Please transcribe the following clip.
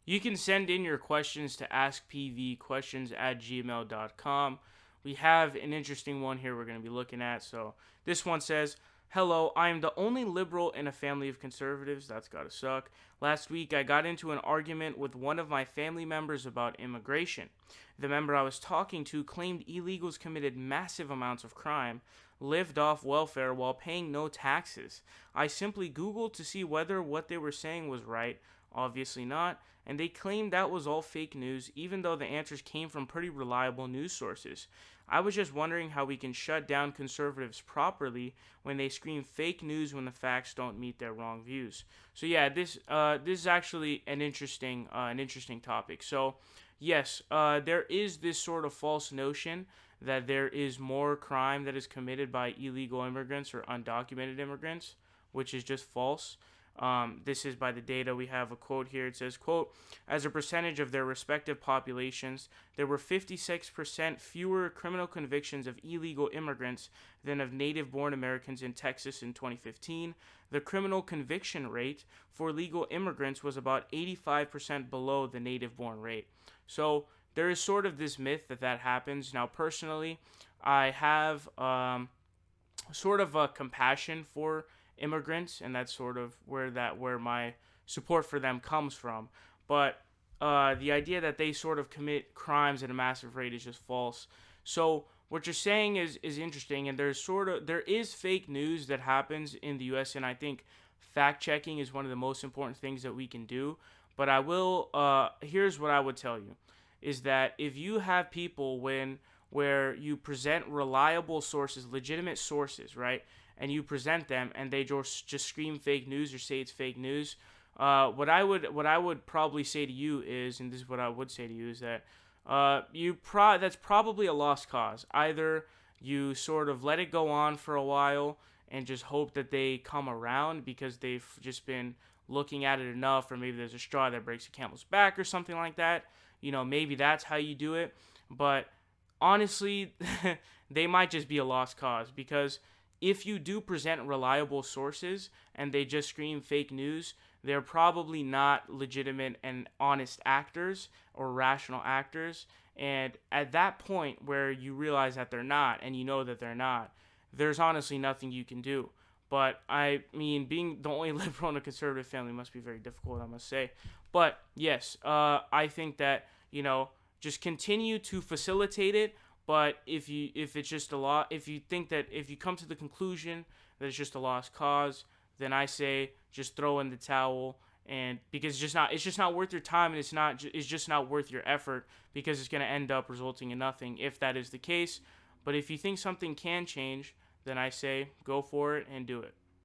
You can send in your questions to askpvquestions@gmail.com. We have an interesting one here we're going to be looking at. So this one says, "Hello, I am the only liberal in a family of conservatives." That's gotta suck. "Last week, I got into an argument with one of my family members about immigration. The member I was talking to claimed illegals committed massive amounts of crime, lived off welfare while paying no taxes. I simply Googled to see whether what they were saying was right. Obviously not, and they claimed that was all fake news, even though the answers came from pretty reliable news sources. I was just wondering how we can shut down conservatives properly when they scream fake news when the facts don't meet their wrong views." So yeah, this is actually an interesting topic. So yes, there is this sort of false notion that there is more crime that is committed by illegal immigrants or undocumented immigrants, which is just false. This is by the data. We have a quote here. It says, quote, "As a percentage of their respective populations, there were 56% fewer criminal convictions of illegal immigrants than of native-born Americans in Texas in 2015. The criminal conviction rate for legal immigrants was about 85% below the native-born rate." So there is sort of this myth that happens. Now, personally, I have sort of a compassion for immigrants, and that's sort of where my support for them comes from. But the idea that they sort of commit crimes at a massive rate is just false. So what you're saying is interesting, and there is fake news that happens in the U.S., and I think fact checking is one of the most important things that we can do. But I will here's what I would tell you is that if you have people where you present reliable sources, legitimate sources, right? And you present them and they just scream fake news or say it's fake news. What I would probably say to you is, and this is what I would say to you is that that's probably a lost cause. Either you sort of let it go on for a while and just hope that they come around because they've just been looking at it enough, or maybe there's a straw that breaks a camel's back or something like that. Maybe that's how you do it. But honestly, they might just be a lost cause, because if you do present reliable sources and they just scream fake news, they're probably not legitimate and honest actors or rational actors. And at that point where you realize that they're not, and you know that they're not, there's honestly nothing you can do. But I mean, being the only liberal in a conservative family must be very difficult, I must say. But yes, I think that just continue to facilitate it. But if it's just a lot, if you think that if you come to the conclusion that it's just a lost cause, then I say just throw in the towel. And because it's just not worth your time, and it's just not worth your effort, because it's going to end up resulting in nothing if that is the case. But if you think something can change, then I say go for it and do it.